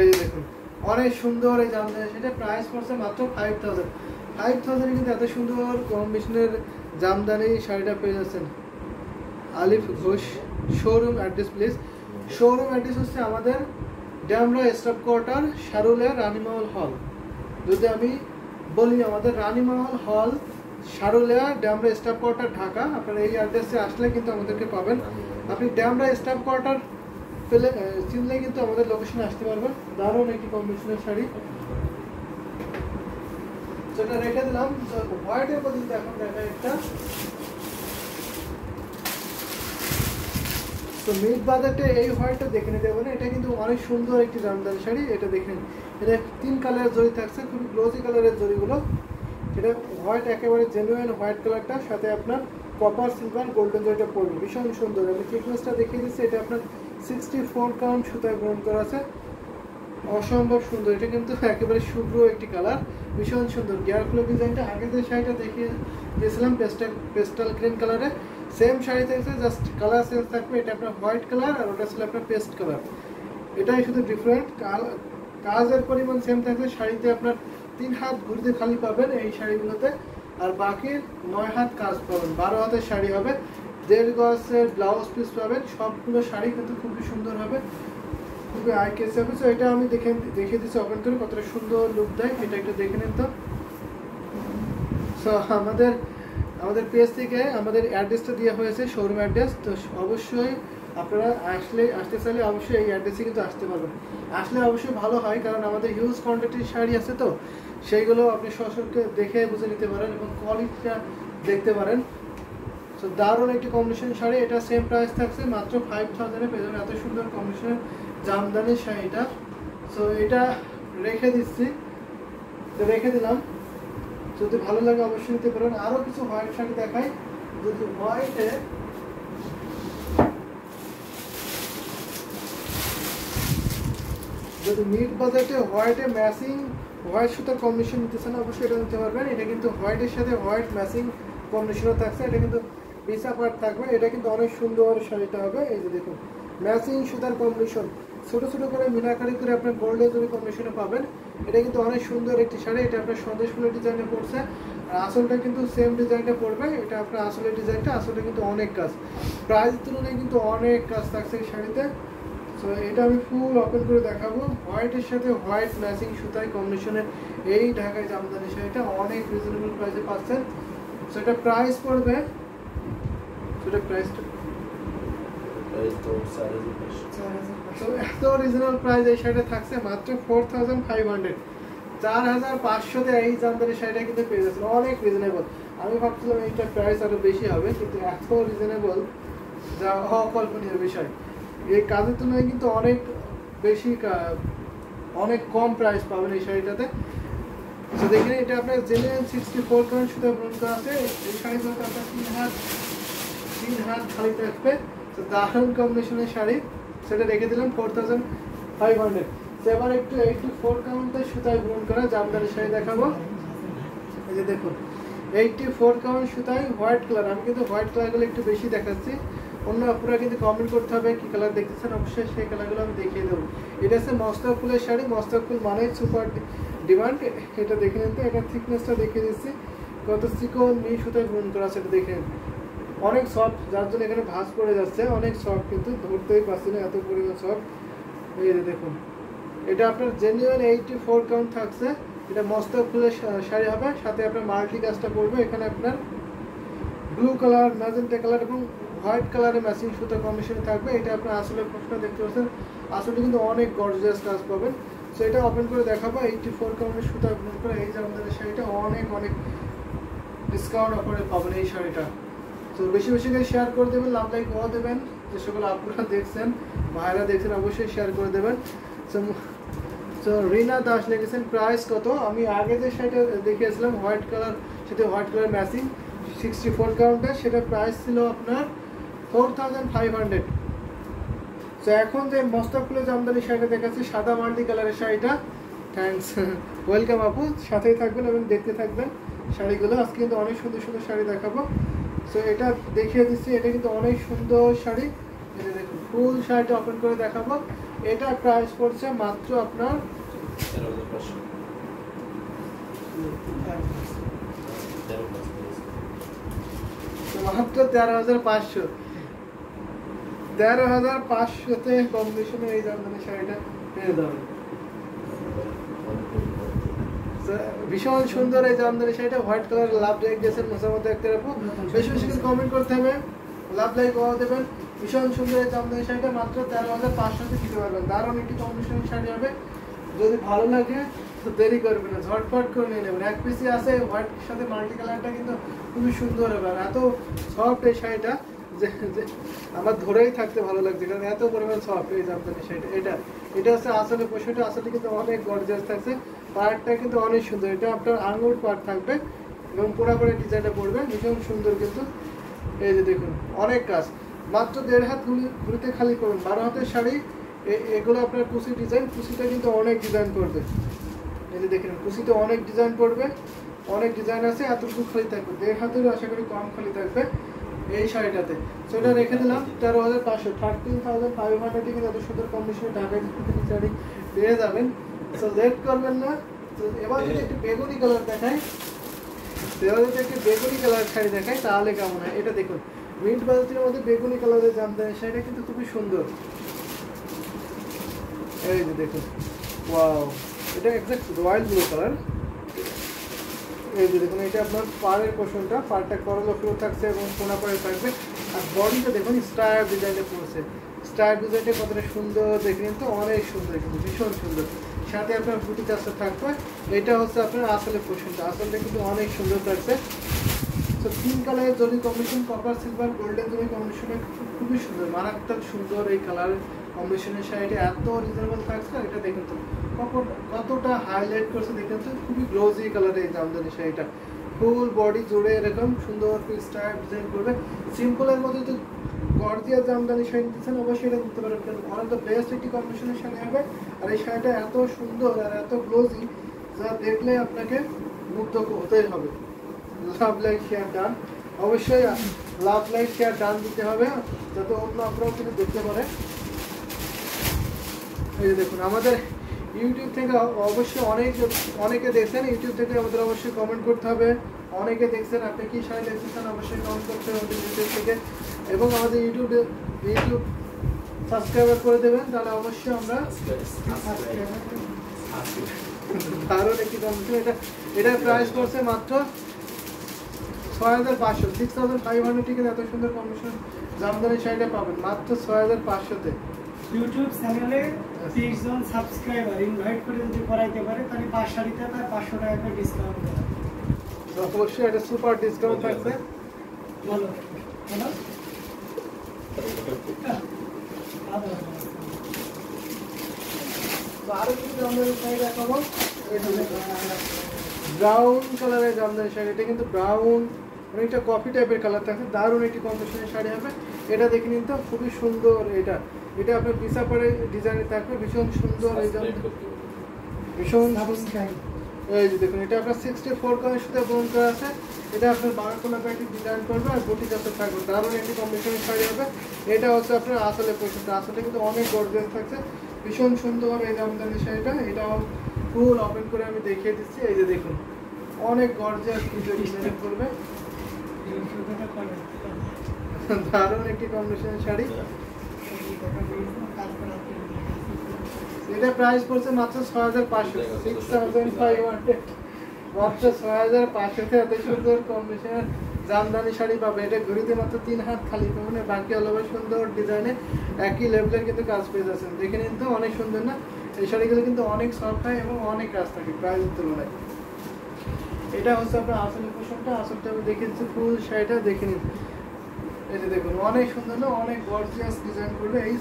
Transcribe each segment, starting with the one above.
এই যে দেখুন অনেক সুন্দর এই জামদানি শাড়িটা প্রাইস পড়ছে মাত্র 5000। 5000 কিন্তু এত সুন্দর কম্বিনেশনের জামদানি শাড়িটা পেয়ে যাচ্ছেন। আলিফ Ghosh showroom address please. Showroom address হচ্ছে আমাদের ড্যামরা স্টাফ কোয়ার্টার, শারুলিয়া, রানীমহল হল। যদি আমি বলি আমাদের রানীমহল হল, শারুলিয়া, ড্যামরা স্টাফ কোয়ার্টার, ঢাকা। আপনারা এই অ্যাড্রেসে আসলে কিন্তু আমাদেরকে পাবেন। আপনি ড্যামরা স্টাফ কোয়ার্টার পেলে চিনলে কিন্তু আমাদের লোকেশনে আসতে পারবেন। দারুণ একটি কম্বিনেশনের শাড়ি, সেটা রেখে দিলাম। হোয়াইটের মধ্যে এখন দেখা একটা, তো মিড বাজারটা এই হোয়াইটটা দেখে নিতে পারেন। এটা কিন্তু অনেক সুন্দর একটি জামদানি শাড়ি। এটা দেখেন, এটা 3 কালারের জরি থাকছে, খুবই গ্লোজি কালারের জরিগুলো। এটা হোয়াইট, একেবারে জেনুইন হোয়াইট কালারটা, সাথে আপনার কপার সিলভার গোল্ডেন জরিটা পড়বে, ভীষণ সুন্দর। আমি থিকনেসটা দেখিয়ে দিচ্ছি। এটা আপনার 64 কাউন্ট সুতায় গ্রহণ করা আছে, অসম্ভব সুন্দর। এটা কিন্তু একেবারে শুভ্র একটি কালার, ভীষণ সুন্দর। গিয়ার ফ্লো ডিজাইনটা আগে যে শাড়িটা দেখিয়ে দিয়েছিলাম পেস্টাল গ্রিন কালারে, সেম শাড়ি থাকছে, জাস্ট কালার চেঞ্জ থাকবে। এটা আপনার হোয়াইট কালার আর ওটা ছিল আপনার পেস্ট কালার, এটাই শুধু ডিফারেন্ট। কাজের পরিমাণ সেম থাকবে। শাড়িতে আপনার 3 হাত ঘুরতে খালি পাবেন এই শাড়িগুলোতে, আর বাকি 9 হাত কাজ পাবেন। 12 হাতের শাড়ি হবে, 1.5 গজের ব্লাউজ পিস পাবেন। সবগুলো শাড়ি কিন্তু খুবই সুন্দর হবে, খুবই আই কেস হবে। সো এটা আমি দেখিয়ে দিচ্ছি ওপেন করে কতটা সুন্দর লুক দেয়, এটা একটু দেখে নিন তো। সো আমাদের পেজ থেকে আমাদের অ্যাড্রেসটা দেওয়া হয়েছে, শোরুম অ্যাড্রেস। তো অবশ্যই আপনারা আসতে চাইলে অবশ্যই এই অ্যাড্রেসে কিন্তু আসতে পারবেন। আসলে অবশ্যই ভালো হয়, কারণ আমাদের হিউজ কোয়ান্টিটির শাড়ি আছে, তো সেইগুলো আপনি সশরীরে দেখে বুঝে নিতে পারেন এবং কোয়ালিটিটা দেখতে পারেন। সো দারুণ একটি কম্বিনেশন শাড়ি। এটা সেম প্রাইস থাকছে মাত্র 5000-এ পেয়ে যাবেন এত সুন্দর কম্বিনেশনের জামদানি শাড়িটা। সো এটা রেখে দিলাম। যদি ভালো লাগে অবশ্যই নিতে পারেন। আরও কিছু হোয়াইট শাড়ি দেখাই। যদি হোয়াইটে মিড বাজেটে হোয়াইটে ম্যাচিং হোয়াইট সুতার কম্বিনেশন নিতে চান, অবশ্যই এটা নিতে পারবেন। এটা কিন্তু হোয়াইটের সাথে হোয়াইট ম্যাচিং কম্বিনেশনও থাকছে। এটা কিন্তু পিসা পার্ট থাকবে। এটা কিন্তু অনেক সুন্দর শাড়িটা হবে। এই যে দেখুন, ম্যাচিং সুতার কম্বিনেশন, ছোটো ছোটো করে মিনাকারি করে আপনার গোল্ডের জরি কম্বিনেশনে পাবেন। এটা কিন্তু অনেক সুন্দর একটি শাড়ি। এটা আপনার সন্দেশ ফুলের ডিজাইনে পড়ছে, আর আসলটা কিন্তু সেম ডিজাইনটা পড়বে। এটা আপনার আসলের ডিজাইনটা, আসলে কিন্তু অনেক কাজ, প্রাইস তুলনায় কিন্তু অনেক কাজ থাকছে এই শাড়িতে। সো এটা আমি ফুল ওপেন করে দেখাবো। হোয়াইটের সাথে হোয়াইট ম্যাচিং সুতায় কম্বিনেশনের এই ঢাকায় জামদানি শাড়িটা অনেক রিজনেবল প্রাইসে পাচ্ছেন। সো এটা প্রাইস পড়বে, সেটা প্রাইসটা এত রিজনেবল প্রাইস এই শাড়িটা থাকছে মাত্র 4500। 4500-তে এই জামদানি শাড়িটা কিন্তু পেয়ে যাচ্ছেন, অনেক রিজনেবল। আমি ভাবছিলাম এইটার প্রাইস আরো বেশি হবে, কিন্তু এত রিজনেবল যা অকল্পনীয় বিষয়। এই কাজের তুলনায় কিন্তু অনেক বেশি, অনেক কম প্রাইস পাবেন এই শাড়িটাতে। তো দেখেন, এটা আপনার জেনুইন 64 কাউন্ট সুতা ব্রন করা আছে। এই শাড়িগুলোতে আপনার 3 হাত খালি থাকবে। তো দারুণ কম্বিনেশনের শাড়ি, সেটা রেখে দিলাম 4500। এবার একটু 84 কাউন্টের সুতায় ব্রন করা জামদানি শাড়ি দেখাবো। এই যে দেখুন, 84 কাউন্ট সুতায় হোয়াইট কালার। আমি কিন্তু হোয়াইট কালারগুলো একটু বেশি দেখাচ্ছি, অন্য আপনারা কিন্তু কমেন্ট করতে হবে কি কালার দেখতেছেন, অবশ্যই সেই কালারগুলো আমি দেখিয়ে দেবো। এটা হচ্ছে মস্তক ফুলের শাড়ি। মস্তক ফুল মানে সুপার ডিমান্ড। এটা দেখে নিতে, এটা থিকনেসটা দেখিয়ে দিচ্ছি, কত চিকন মিহি সুতায় ব্রন করা আছে, এটা দেখে নিন। অনেক সফট, যার জন্য এখানে ভাঁজ পড়ে যাচ্ছে, অনেক সফট, কিন্তু ধরতেই পারছি না এত পরিমাণ সফট। এই যে দেখুন, এটা আপনার জেনুইন 84 কাউন্ট থাকছে। এটা মস্তক ফুলের শাড়ি হবে, সাথে আপনার মাল্টি কাজটা পড়বে। এখানে আপনার ব্লু কালার, ম্যাজেন্টা কালার এবং হোয়াইট কালারের ম্যাচিং সুতার কম্বিনেশনে থাকবে। এটা আপনার আসলে প্রশ্ন দেখতে পাচ্ছেন, আসলে কিন্তু অনেক গর্জিয়াস কাজ পাবেন। সো এটা ওপেন করে দেখাবো। 84 কাউন্টের সুতা ওপেন করে এই যে আমাদের শাড়িটা অনেক ডিসকাউন্ট অফারে পাবেন এই শাড়িটা। তো বেশি বেশি করে শেয়ার করে দেবেন, লাভ লাইক ও দেবেন। যে সকল আপনারা দেখছেন, ভাইরা দেখছেন, অবশ্যই শেয়ার করে দেবেন। সো রিনা দাস লিখেছেন প্রাইস কত। আমি আগে যে শাড়িটা দেখিয়েছিলাম হোয়াইট কালার, সেটা হোয়াইট কালার ম্যাচিং 64 কাউন্টের, সেটা প্রাইস ছিল আপনার 4500। তো এখন যে মস্তক ফুলের জামদানি শাড়িটা দেখাচ্ছি, সাদা মাল্টি কালারের শাড়িটা, থ্যাংকস, ওয়েলকাম আপু, সাথেই থাকবেন এবং দেখতে থাকবেন শাড়িগুলো। আজকে কিন্তু অনেক সুন্দর সুন্দর শাড়ি দেখাবো। সো এটা দেখিয়ে দিচ্ছি, এটা কিন্তু অনেক সুন্দর শাড়ি। এটা দেখুন, ফুল শাড়িটা ওপেন করে দেখাবো। এটা প্রাইস পড়ছে মাত্র আপনার 13,500। 13,500-তে কম্বিনেশনে এই জামদানি শাড়িটা পেয়ে যাবেন। ভীষণ সুন্দর এই জামদানি শাড়িটা, হোয়াইট কালার লাভ লাইক দিয়েছেন মোসামত একটা রাখবো, বেশি বেশি কমেন্ট করতে হবে, লাভ লাইক ওয়া দেবেন। ভীষণ সুন্দর এই জামদানি শাড়িটা মাত্র 13,500-তে দিতে পারবেন। দারুণ একটি কম্বিনেশনের শাড়ি হবে, যদি ভালো লাগে তো দেরি করবেন না, ঝটপট করে নিয়ে নেবেন। এক পিসি আছে হোয়াইট সাথে মাল্টি কালারটা কিন্তু খুবই সুন্দর হবে, আর এত সফট এই শাড়িটা যে আমার ধরেই থাকতে ভালো লাগছে, কারণ এত পরিমাণ সফট এই জামদানি শাড়িটা। এটা হচ্ছে আসলে পোশাকটা আসলে কিন্তু অনেক গর্জিয়াস থাকছে, পার্টটা কিন্তু অনেক সুন্দর। এটা আপনার আঙুর পার্ট থাকবে এবং পুরোপুরি ডিজাইনটা পড়বে ভীষণ সুন্দর। কিন্তু এই যে দেখুন অনেক কাজ, মাত্র 1.5 হাত ঘুরিতে খালি করুন। 12 হাতের শাড়ি, এগুলো আপনার কুচি ডিজাইন, কুচিটা কিন্তু অনেক ডিজাইন করবে। এই যে দেখুন কুচিতে অনেক ডিজাইন পড়বে, অনেক ডিজাইন আছে, এতটুকু খালি থাকবে। 1.5 হাতের আশা করি কম খালি থাকবে এই শাড়িটাতে। তো এটা রেখে দিলাম 13,500, 13,500 কিন্তু এত সুন্দর কম্বিনেশনে ঢাকায় শাড়ি পেয়ে যাবেন। তো লেট করবেন না। তো এবার যদি একটু বেগুনি কালার দেখায়, এবার যদি একটু বেগুনি কালার শাড়ি দেখায় তাহলে কেমন হয়। এটা দেখুন মিন্ট বাজারের মধ্যে বেগুনি কালারের জামদানি শাড়িটা কিন্তু খুবই সুন্দর। এই যে দেখুন ওয়াও, এটা এক্সাক্ট রয়্যাল ব্লু কালার। এই যে দেখুন এটা আপনার পাড়ের পোর্শনটা, পাড়টা করলা ফ্লো থাকছে এবং কোনা পাড়ে থাকবে। আর বডিটা দেখুন স্টার ডিজাইনটা পড়ছে, স্টার ডিজাইনটা কতটা সুন্দর দেখে, কিন্তু অনেক সুন্দর, কিন্তু ভীষণ সুন্দর। সাথে আপনার বুটি কাজটা থাকবে। এটা হচ্ছে আপনার আসলে পোর্শনটা, আসলটা কিন্তু অনেক সুন্দর থাকছে। তো 3 কালারের জরি কম্বিনেশন, কপার সিলভার গোল্ডেন জরি কম্বিনেশনে খুবই সুন্দর, মারাত্মক সুন্দর এই কালার কম্বিনেশনের শাড়িটা এত রিজনেবল থাকছে। এটা দেখুন তো কতটা হাইলাইট করছে, দেখেন তো খুবই গ্লোজি কালারের এই জামদানি শাড়িটা, ফুল বডি জুড়ে এরকম সুন্দর স্টাইল ডিজাইন করবে। সিম্পলের মধ্যে তো গর্জিয়াস জামদানি শাড়ি দিচ্ছেন, অবশ্যই এটা দিতে পারেন, কারণ অনেক দ্য বেস্ট একটি কম্বিনেশনের শাড়ি হবে। আর এই শাড়িটা এত সুন্দর আর এত গ্লোজি, যা দেখলে আপনাকে মুগ্ধ হতেই হবে। লাভ লাইক শেয়ার ডান, অবশ্যই লাভ লাইক শেয়ার ডান দিতে হবে, যাতে অন্য আপনারাও কিন্তু দেখতে পারে। এই যে দেখুন আমাদের ইউটিউব থেকে অবশ্যই অনেকে দেখছেন, ইউটিউব থেকে আমাদের অবশ্যই কমেন্ট করতে হবে। অনেকে দেখছেন, আপনি কি শাড়ি দেখছেন অবশ্যই কমেন্ট করতে হবে আমাদের ইউটিউব থেকে, এবং আমাদের ইউটিউব সাবস্ক্রাইবার করে দেবেন, তাহলে অবশ্যই আমরা দারুণ একটি কম্বিনেশন। এটার প্রাইস পড়ছে মাত্র 6,500, 6,500 থেকে এত সুন্দর কম্বিনেশন জামদানি শাড়িটা পাবেন মাত্র 6,500-তে। ইউটিউব চ্যানেলে 30 জন সাবস্ক্রাইবার ইনভাইট করে যদি করাইতে পারে, তাহলে 5 শাড়িতে তার 500 টাকা করে ডিসকাউন্ট দেওয়া। অবশ্যই এটা সুপার ডিসকাউন্ট থাকবে। বলো বলো আরো কিছু জামদানি শাড়ি দেখাবো। ব্রাউন কালারের জামদানি শাড়ি, এটা কিন্তু ব্রাউন অনেকটা কফি টাইপের কালার থাকছে, দারুণ একটি কম্বিনেশনের শাড়ি হবে। এটা দেখে নিন তো খুবই সুন্দর। এটা আপনার পিসা পরে ডিজাইনে থাকবে, ভীষণ সুন্দর। এই ভীষণ এই যে দেখুন এটা আপনার 64 কালারের সাথে বোন করা আছে। এটা আপনার বারোকোনা প্যাকেট ডিজাইন করবে আর বুটি কাছে থাকবে, দারুণ একটি কম্বিনেশনের শাড়ি হবে। এটা হচ্ছে আপনার আসলে পোশাকটা, আসলে কিন্তু অনেক গর্জিয়াস থাকছে, ভীষণ সুন্দর এই জামদানি শাড়িটা। এটাও ফুল ওপেন করে আমি দেখিয়ে দিচ্ছি। এই যে দেখুন অনেক গর্জিয়াস ডিজাইন করবে, দারুণ একটি কম্বিনেশনের শাড়ি। এটা প্রাইস পড়ছে মাত্র 6,500, 6,500, মাত্র 6,500-তে এত সুন্দর কম্বিনেশনের জামদানি শাড়ি পাবে। এটা ঘুরিতে মাত্র 3 হাত খালি পাবেন, বাকি অলওভার সুন্দর ডিজাইনে একই লেভেলের কিন্তু কাজ পেয়ে যাচ্ছেন। দেখে নিন তো অনেক সুন্দর না? এই শাড়িগুলো কিন্তু অনেক সফট হয় এবং অনেক কাজ থাকে প্রাইসের তুলনায়। এটা হচ্ছে আপনার আসলে পোশাকটা, আসলটা আমি দেখে দিচ্ছি ফুল শাড়িটা দেখে নিন। এই যে দেখুন অনেক সুন্দর না, অনেক গর্জিয়াস ডিজাইন করবে। এই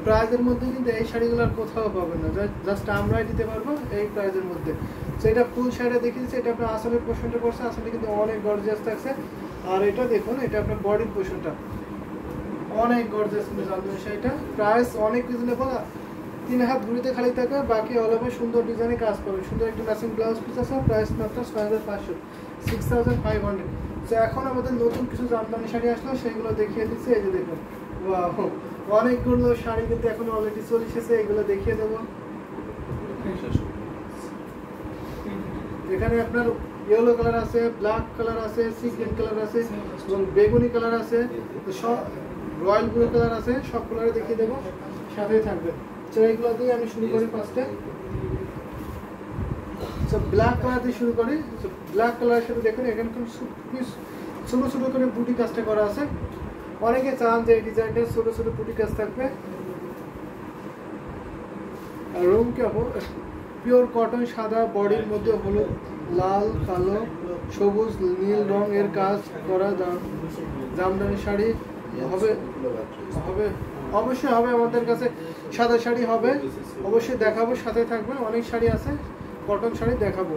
প্রাইজের মধ্যে কিন্তু এই শাড়িগুলোর কোথাও পাবেন না, জাস্ট আমরাই দিতে পারবো এই প্রাইজের মধ্যে। তো এটা ফুল শাড়িটা দেখে দিচ্ছি, এটা আপনার আসলের পোর্শনটা পড়ছে, আসলে কিন্তু অনেক গর্জিয়াস থাকছে। আর এটা দেখুন এটা আপনার বডির পোর্শনটা অনেক গর্জিয়াস কিন্তু জামদানি শাড়িটা। প্রাইস অনেক রিজনেবল, 3 হাত ঘুরিতে খালি থাকবে, বাকি অলওভার সুন্দর ডিজাইনে কাজ পাবে। সুন্দর একটি ম্যাচিং ব্লাউজ পিস আছে, প্রাইস মাত্র 6,500, 6,500। তো এখন আমাদের নতুন কিছু জামদানি শাড়ি আসলো, সেগুলো দেখিয়ে দিচ্ছি। এই যে দেখুন ওয়াও, অনেকগুলো শাড়ি কিন্তু এখন অলরেডি চলে এসেছে, এগুলো দেখিয়ে দেবো। এখানে আপনার ইয়েলো কালার আছে, ব্ল্যাক কালার আছে, সি গ্রিন কালার আছে এবং বেগুনি কালার আছে, তো সব রয়্যাল ব্লু কালার আছে, সব কালারে দেখিয়ে দেবো, সাথেই থাকবে। তো এইগুলো দিয়ে আমি শুরু করি ফার্স্টে। ব্ল্যাক কালার দিয়ে শুরু করি। ব্ল্যাক কালারের সাথে দেখুন এখানে খুব ছোটো ছোটো করে বুটি কাজটা করা আছে। অনেকে চান যে এই ডিজাইনটা ছোটো ছোটো বুটি কাজ থাকবে। আর রুম কেবল পিওর কটন, সাদা বডির মধ্যে হলুদ, লাল, কালো, সবুজ, নীল রং এর কাজ করা জামদানি শাড়ি হবে হবে অবশ্যই হবে। আমাদের কাছে সাদা শাড়ি হবে, অবশ্যই দেখাবো, সাথে থাকবে। অনেক শাড়ি আছে, কটন শাড়ি দেখাবো।